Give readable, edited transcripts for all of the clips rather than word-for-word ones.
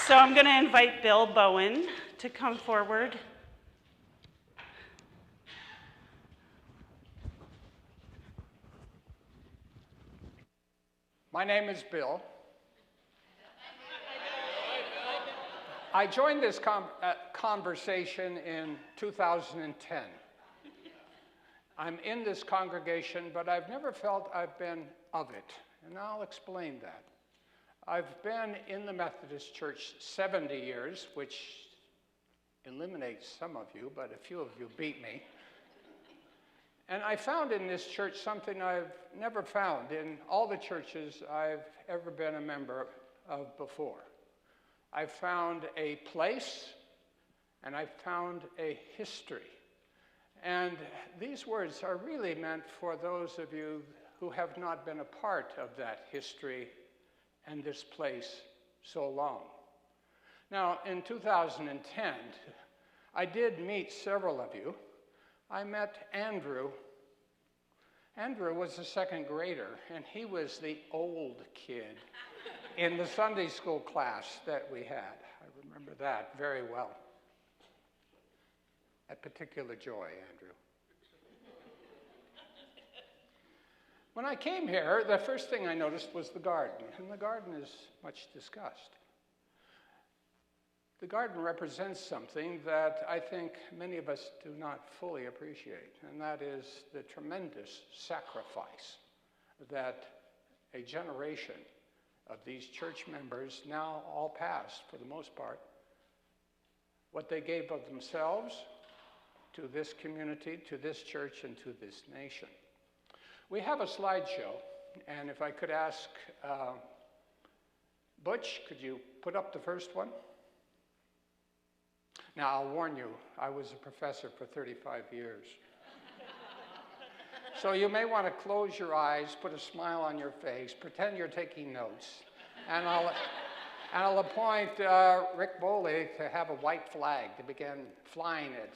So I'm going to invite Bill Bowen to come forward. My name is Bill. I joined this conversation in 2010. I'm in this congregation, but I've never felt I've been of it, and I'll explain that. I've been in the Methodist Church 70 years, which eliminates some of you, but a few of you beat me. And I found in this church something I've never found in all the churches I've ever been a member of before. I've found a place, and I've found a history. And these words are really meant for those of you who have not been a part of that history and this place so long. Now, in 2010, I did meet several of you. I met Andrew. Andrew was a second grader, and he was the old kid in the Sunday school class that we had. I remember that very well. A particular joy, Andrew. When I came here, the first thing I noticed was the garden, and the garden is much discussed. The garden represents something that I think many of us do not fully appreciate, and that is the tremendous sacrifice that a generation of these church members, now all past for the most part, what they gave of themselves to this community, to this church, and to this nation. We have a slideshow, and if I could ask Butch, could you put up the first one? Now, I'll warn you, I was a professor for 35 years. So you may want to close your eyes, put a smile on your face, pretend you're taking notes, and I'll appoint Rick Boley to have a white flag to begin flying it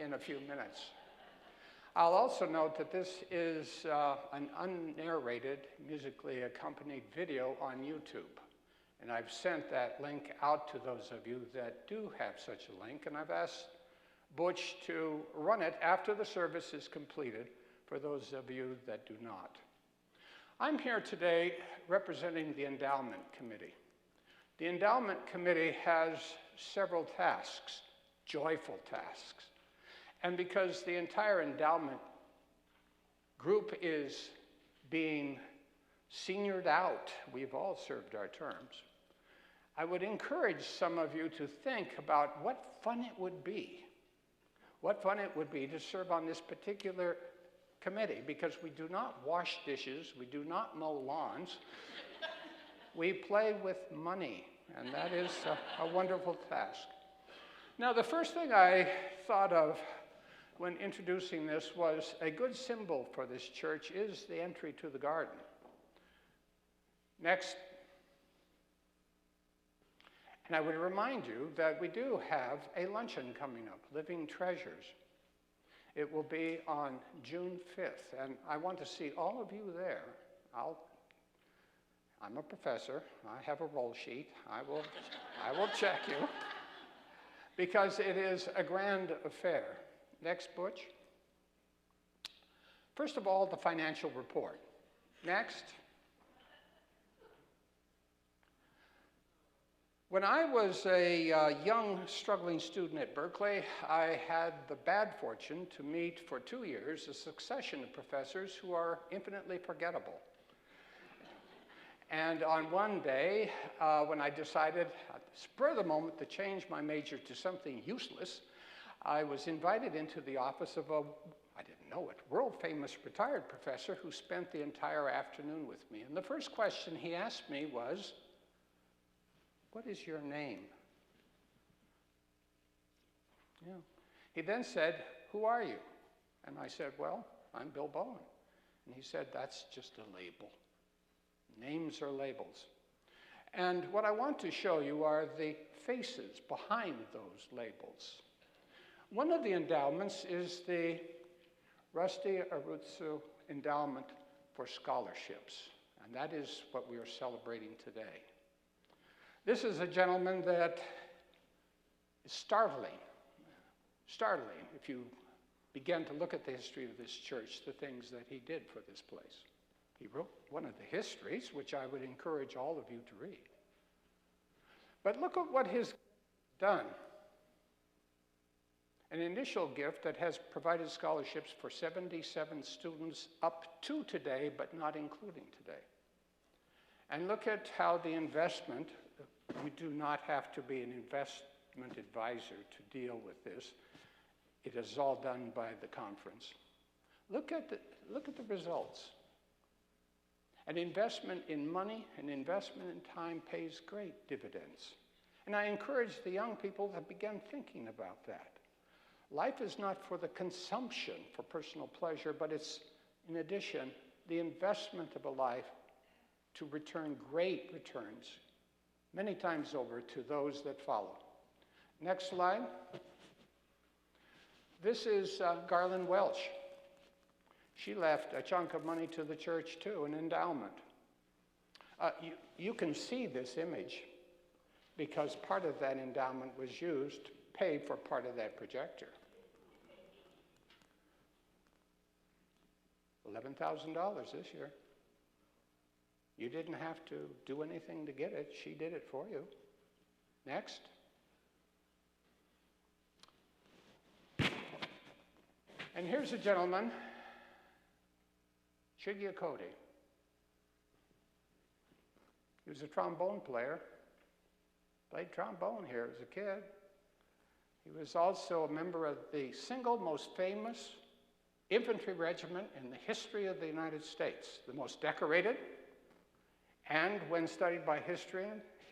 in a few minutes. I'll also note that this is an unnarrated, musically accompanied video on YouTube. And I've sent that link out to those of you that do have such a link, and I've asked Butch to run it after the service is completed for those of you that do not. I'm here today representing the Endowment Committee. The Endowment Committee has several tasks, joyful tasks. And because the entire endowment group is being seniored out, we've all served our terms, I would encourage some of you to think about what fun it would be. What fun it would be to serve on this particular committee, because we do not wash dishes, we do not mow lawns, we play with money, and that is a wonderful task. Now, the first thing I thought of when introducing this was a good symbol for this church is the entry to the garden. Next. And I would remind you that we do have a luncheon coming up, LivingTreasures. It will be on June 5th, and I want to see all of you there. I'm a professor. I have a roll sheet. I will check you, because it is a grand affair. Next, Butch. First of all, the financial report. Next. When I was a young, struggling student at Berkeley, I had the bad fortune to meet for 2 years a succession of professors who are infinitely forgettable. And on one day, when I decided, at the spur of the moment, to change my major to something useless, I was invited into the office of a, I didn't know it, world-famous retired professor who spent the entire afternoon with me. And the first question he asked me was, "What is your name?" Yeah. He then said, "Who are you?" And I said, "Well, I'm Bill Bowen." And he said, "That's just a label. Names are labels." And what I want to show you are the faces behind those labels. One of the endowments is the Rusty Arutsu Endowment for Scholarships, and that is what we are celebrating today. This is a gentleman that is startling if you begin to look at the history of this church, the things that he did for this place. He wrote one of the histories, which I would encourage all of you to read. But look at what he's done. An initial gift that has provided scholarships for 77 students up to today, but not including today. And look at how the investment, you do not have to be an investment advisor to deal with this. It is all done by the conference. Look at the results. An investment in money, an investment in time pays great dividends. And I encourage the young people to begin thinking about that. Life is not for the consumption for personal pleasure, but it's, in addition, the investment of a life to return great returns, many times over, to those that follow. Next slide. This is Garland Welch. She left a chunk of money to the church too, an endowment. You can see this image because part of that endowment was used to pay for part of that projector. $11,000 this year. You didn't have to do anything to get it. She did it for you. Next. And here's a gentleman, Shigeru Cody. He was a trombone player. Played trombone here as a kid. He was also a member of the single most famous infantry regiment in the history of the United States, the most decorated, and when studied by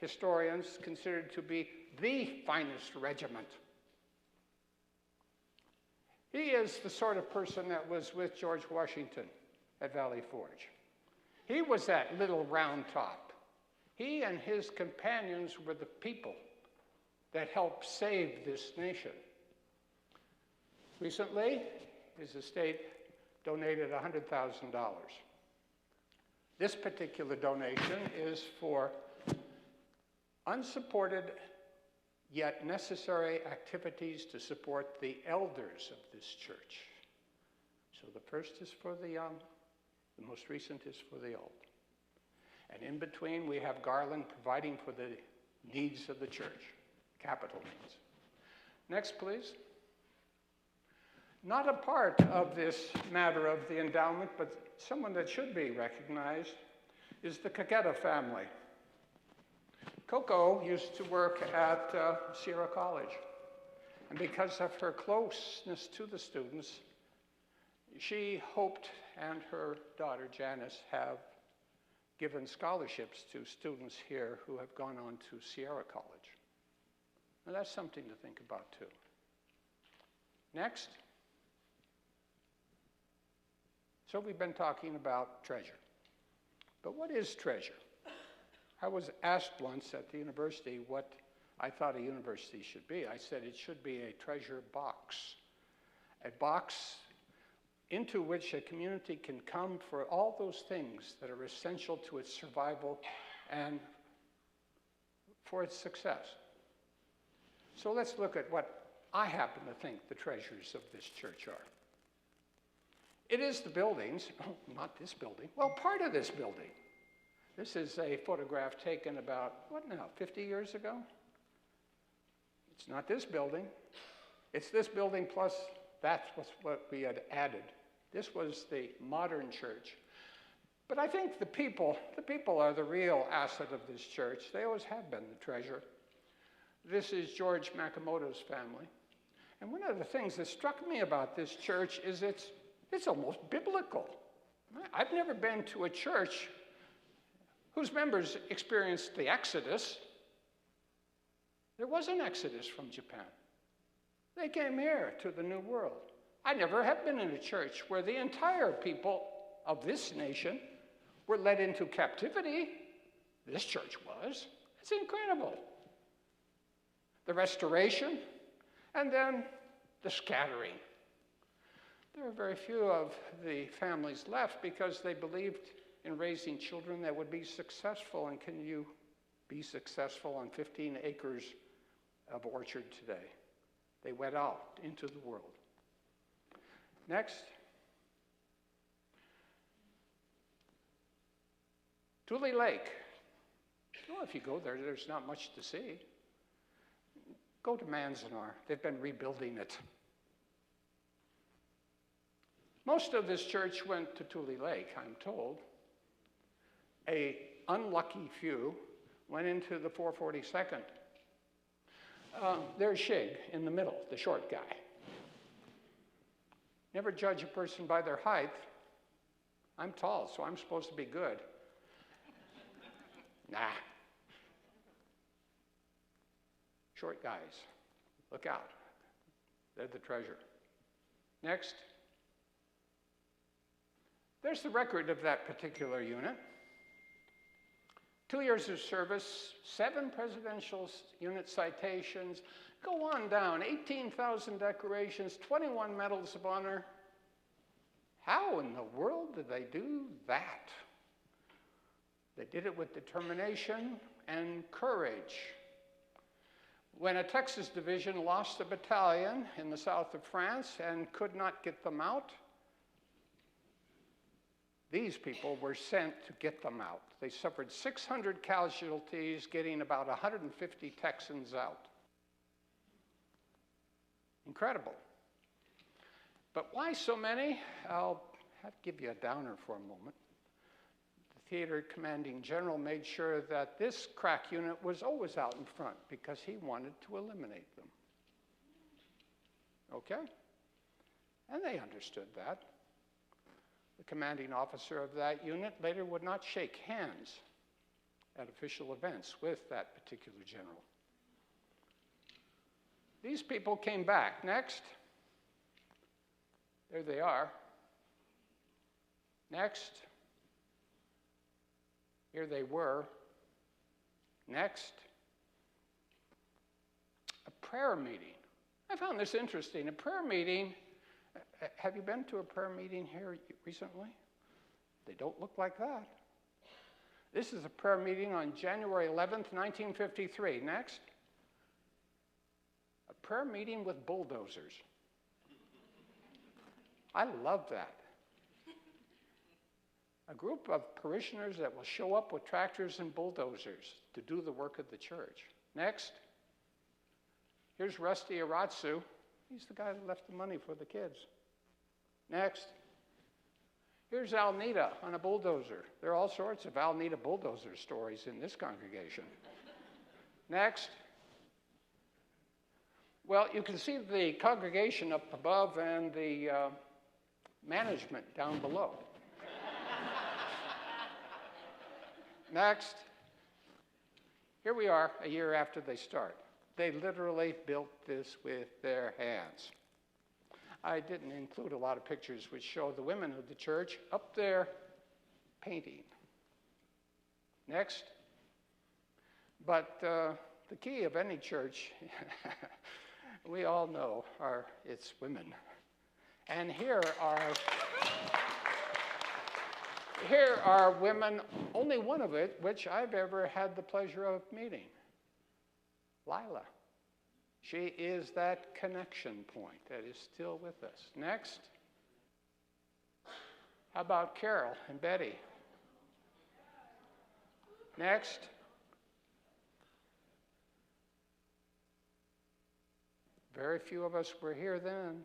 historians, considered to be the finest regiment. He is the sort of person that was with George Washington at Valley Forge. He was that little round top. He and his companions were the people that helped save this nation. Recently, his estate donated $100,000. This particular donation is for unsupported yet necessary activities to support the elders of this church. So the first is for the young, the most recent is for the old. And in between, we have Garland providing for the needs of the church, capital needs. Next, please. Not a part of this matter of the endowment, but someone that should be recognized, is the Kageta family. Coco used to work at Sierra College. And because of her closeness to the students, she hoped, and her daughter Janice have given scholarships to students here who have gone on to Sierra College. And that's something to think about too. Next. So we've been talking about treasure. But what is treasure? I was asked once at the university what I thought a university should be. I said it should be a treasure box. A box into which a community can come for all those things that are essential to its survival and for its success. So let's look at what I happen to think the treasures of this church are. It is the buildings, oh, not this building, well, part of this building. This is a photograph taken about, 50 years ago? It's not this building. It's this building plus that's what we had added. This was the modern church. But I think the people are the real asset of this church. They always have been the treasure. This is George Makamoto's family. And one of the things that struck me about this church is it's almost biblical. I've never been to a church whose members experienced the Exodus. There was an Exodus from Japan. They came here to the New World. I never have been in a church where the entire people of this nation were led into captivity. This church was. It's incredible. The restoration, and then the scattering. There are very few of the families left because they believed in raising children that would be successful. And can you be successful on 15 acres of orchard today. They went out into the world. Next. Tule Lake. Well, if you go there, there's not much to see. Go to Manzanar. They've been rebuilding it. Most of this church went to Tule Lake, I'm told. A unlucky few went into the 442nd. There's Shig in the middle, the short guy. Never judge a person by their height. I'm tall, so I'm supposed to be good. Nah. Short guys, look out. They're the treasure. Next. There's the record of that particular unit. 2 years of service, 7 presidential unit citations, go on down, 18,000 decorations, 21 medals of honor. How in the world did they do that? They did it with determination and courage. When a Texas division lost a battalion in the south of France and could not get them out, these people were sent to get them out. They suffered 600 casualties, getting about 150 Texans out. Incredible. But why so many? I'll have to give you a downer for a moment. The theater commanding general made sure that this crack unit was always out in front because he wanted to eliminate them. Okay? And they understood that. The commanding officer of that unit later would not shake hands at official events with that particular general. These people came back. Next. There they are. Next. Here they were. Next. A prayer meeting. I found this interesting. A prayer meeting. Have you been to a prayer meeting here recently? They don't look like that. This is a prayer meeting on January 11th, 1953. Next. A prayer meeting with bulldozers. I love that. A group of parishioners that will show up with tractors and bulldozers to do the work of the church. Next. Here's Rusty Arutsu. He's the guy that left the money for the kids. Next. Here's Alnita on a bulldozer. There are all sorts of Alnita bulldozer stories in this congregation. Next. Well, you can see the congregation up above and the management down below. Next. Here we are a year after they start. They literally built this with their hands. I didn't include a lot of pictures which show the women of the church up there painting. Next. But the key of any church, we all know, are its women. And here are women, only one of it, which I've ever had the pleasure of meeting. Lila. She is that connection point that is still with us. Next. How about Carol and Betty? Next. Very few of us were here then.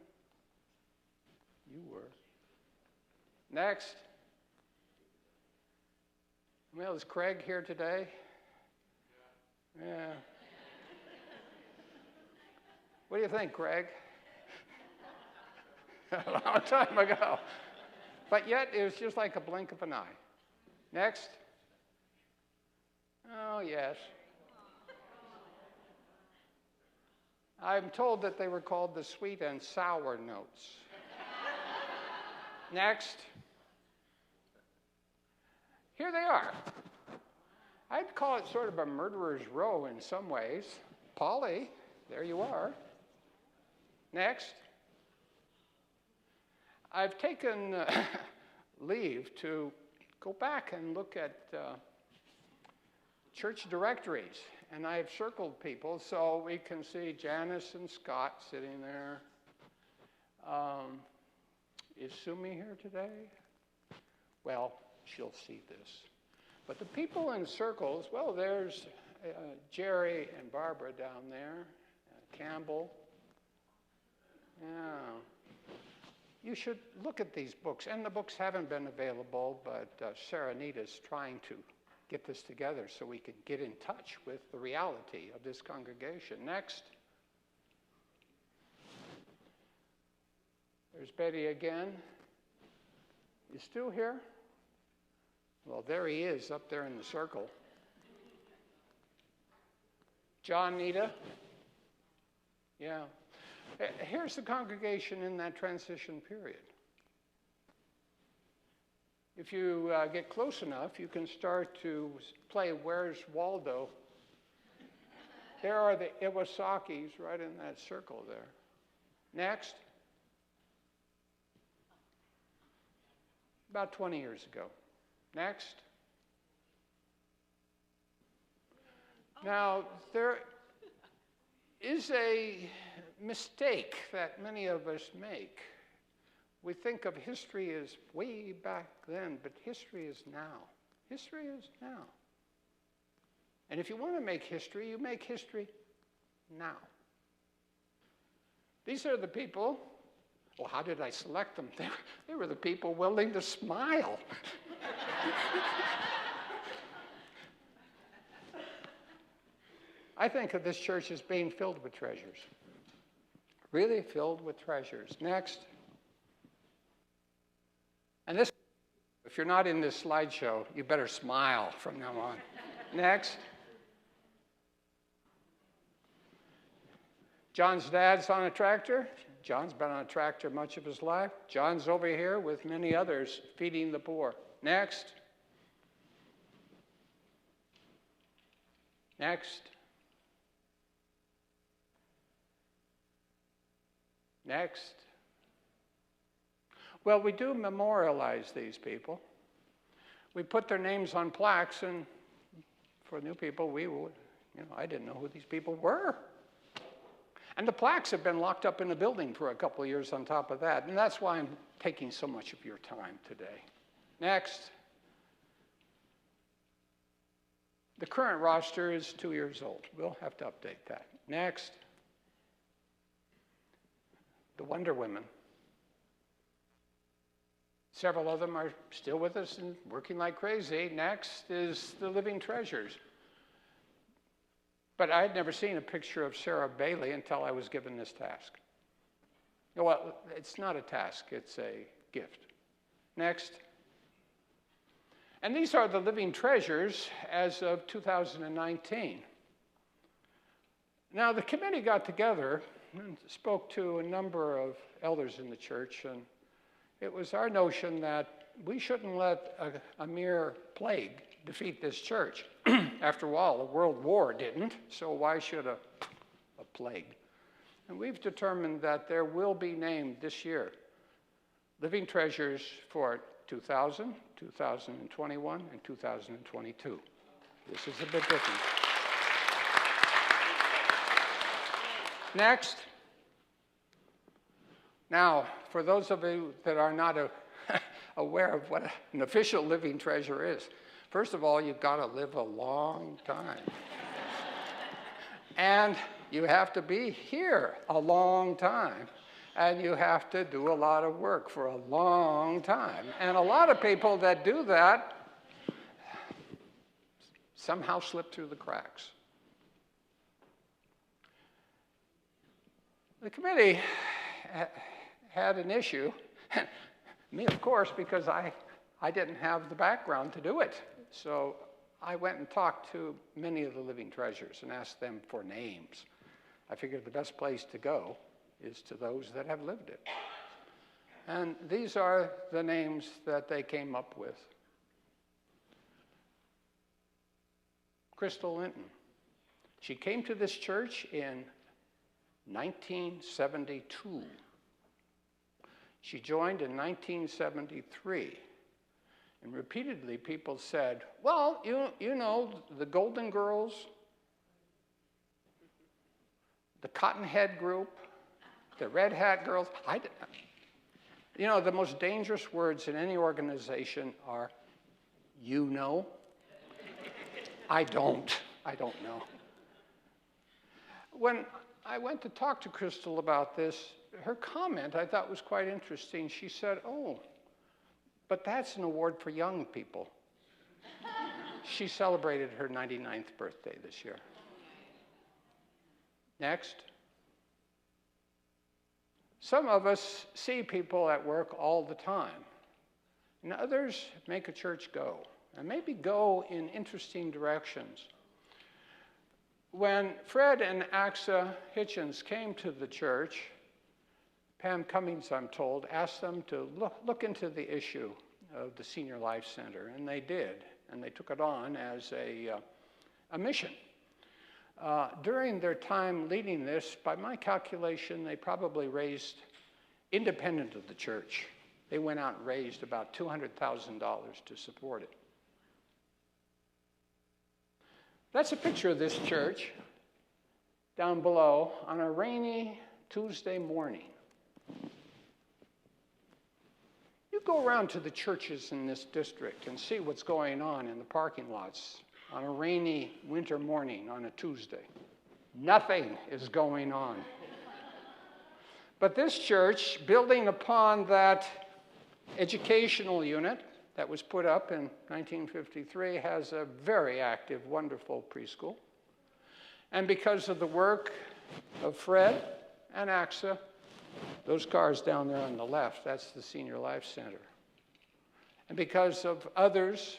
You were. Next. Well, is Craig here today? Yeah. What do you think, Craig? A long time ago. But yet, it was just like a blink of an eye. Next. Oh, yes. I'm told that they were called the sweet and sour notes. Next. Here they are. I'd call it sort of a murderer's row in some ways. Polly, there you are. Next. I've taken leave to go back and look at church directories, and I've circled people so we can see Janice and Scott sitting there. Is Sumi here today? Well, she'll see this. But the people in circles, well, there's Jerry and Barbara down there, Campbell. Yeah. You should look at these books, and the books haven't been available, but Sarah Nita's trying to get this together so we can get in touch with the reality of this congregation. Next. There's Betty again. You still here? Well, there he is up there in the circle. John, Nita? Yeah. Here's the congregation in that transition period. If you get close enough, you can start to play Where's Waldo? There are the Iwasakis right in that circle there. Next. About 20 years ago. Next. Now, there is a mistake that many of us make. We think of history as way back then, but history is now. History is now. And if you want to make history, you make history now. These are the people. Well, how did I select them? They were the people willing to smile. I think of this church as being filled with treasures. Really filled with treasures. Next. And this, if you're not in this slideshow, you better smile from now on. Next. John's dad's on a tractor. John's been on a tractor much of his life. John's over here with many others feeding the poor. Next. Next. Next. Well, we do memorialize these people. We put their names on plaques, and for new people, I didn't know who these people were. And the plaques have been locked up in the building for a couple of years on top of that, and that's why I'm taking so much of your time today. Next. The current roster is 2 years old. We'll have to update that. Next. The Wonder Women. Several of them are still with us and working like crazy. Next is the Living Treasures. But I had never seen a picture of Sarah Bailey until I was given this task. Well, it's not a task, it's a gift. Next. And these are the Living Treasures as of 2019. Now, the committee got together and spoke to a number of elders in the church, and it was our notion that we shouldn't let a mere plague defeat this church. After all, a world war didn't, so why should a plague? And we've determined that there will be named this year Living Treasures for 2000, 2021, and 2022. This is a bit different. Next. Now, for those of you that are not aware of what an official living treasure is, first of all, you've got to live a long time. And you have to be here a long time. And you have to do a lot of work for a long time. And a lot of people that do that somehow slip through the cracks. The committee had an issue. Me, of course, because I didn't have the background to do it. So I went and talked to many of the Living Treasures and asked them for names. I figured the best place to go is to those that have lived it. And these are the names that they came up with. Crystal Linton. She came to this church in 1972. She joined in 1973. And repeatedly people said, well, you know, the Golden Girls, the Cotton Head Group, the Red Hat Girls. You know, the most dangerous words in any organization are, you know. I don't know. When I went to talk to Crystal about this, her comment I thought was quite interesting. She said, oh, but that's an award for young people. She celebrated her 99th birthday this year. Next. Some of us see people at work all the time, and others make a church go, and maybe go in interesting directions. When Fred and Axa Hitchens came to the church, Pam Cummings, I'm told, asked them to look into the issue of the Senior Life Center, and they did, and they took it on as a mission. During their time leading this, by my calculation, they probably raised, independent of the church, they went out and raised about $200,000 to support it. That's a picture of this church down below on a rainy Tuesday morning. You go around to the churches in this district and see what's going on in the parking lots on a rainy winter morning on a Tuesday. Nothing is going on. But this church, building upon that educational unit that was put up in 1953, has a very active, wonderful preschool. And because of the work of Fred and Axa, those cars down there on the left, that's the Senior Life Center. And because of others,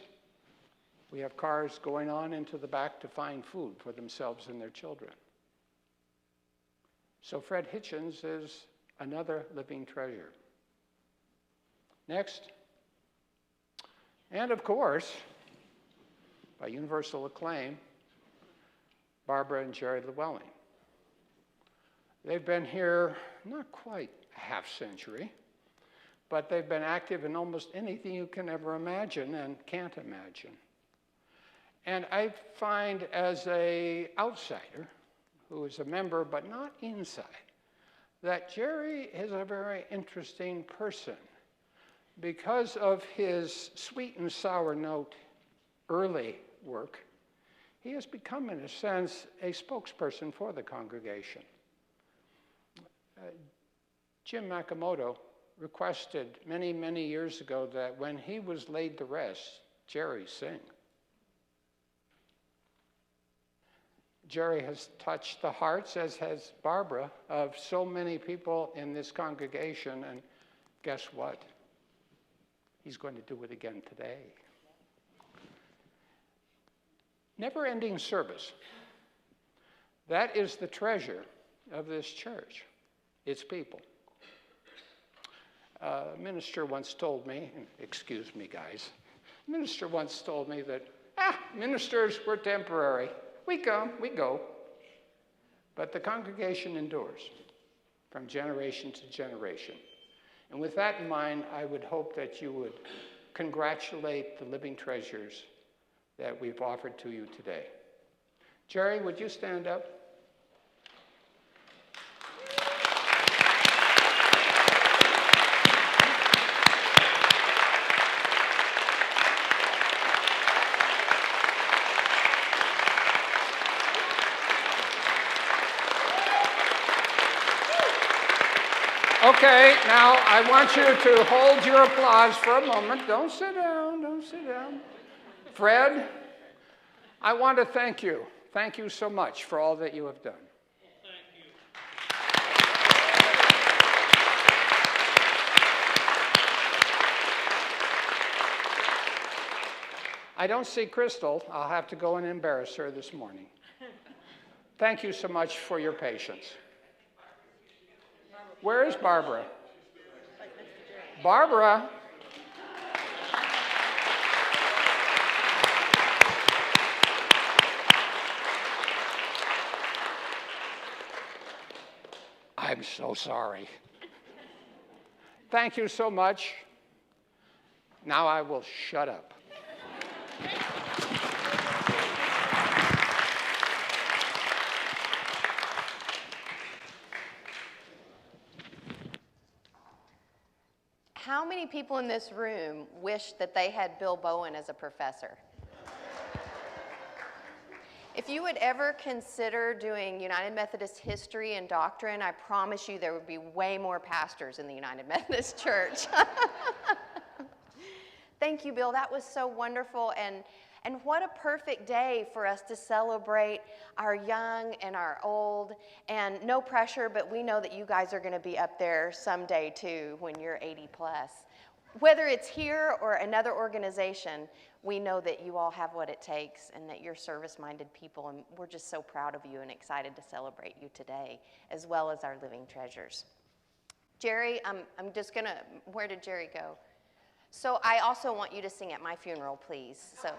we have cars going on into the back to find food for themselves and their children. So Fred Hitchens is another living treasure. Next. And of course, by universal acclaim, Barbara and Jerry Llewellyn. They've been here not quite a half century, but they've been active in almost anything you can ever imagine and can't imagine. And I find as an outsider, who is a member but not inside, that Jerry is a very interesting person because of his sweet and sour note early work. He has become, in a sense, a spokesperson for the congregation. Jim Makamoto requested many, many years ago that when he was laid to rest, Jerry sing. Jerry has touched the hearts, as has Barbara, of so many people in this congregation, and guess what? He's going to do it again today. Never-ending service. That is the treasure of this church, its people. A minister once told me, excuse me guys, a minister once told me that, ministers, we're temporary. We come, we go. But the congregation endures from generation to generation. And with that in mind, I would hope that you would congratulate the living treasures that we've offered to you today. Jerry, would you stand up? Okay, now I want you to hold your applause for a moment. Don't sit down, don't sit down. Fred, I want to thank you. Thank you so much for all that you have done. Thank you. I don't see Crystal. I'll have to go and embarrass her this morning. Thank you so much for your patience. Where is Barbara? Barbara. I'm so sorry. Thank you so much. Now I will shut up. How many people in this room wish that they had Bill Bowen as a professor? If you would ever consider doing United Methodist history and doctrine, I promise you there would be way more pastors in the United Methodist Church. Thank you, Bill. That was so wonderful. And what a perfect day for us to celebrate our young and our old. And no pressure, but we know that you guys are going to be up there someday too when you're 80 plus. Whether it's here or another organization, we know that you all have what it takes and that you're service-minded people, and we're just so proud of you and excited to celebrate you today, as well as our Living Treasures. Jerry, I'm just going to, where did Jerry go? So I also want you to sing at my funeral, please. So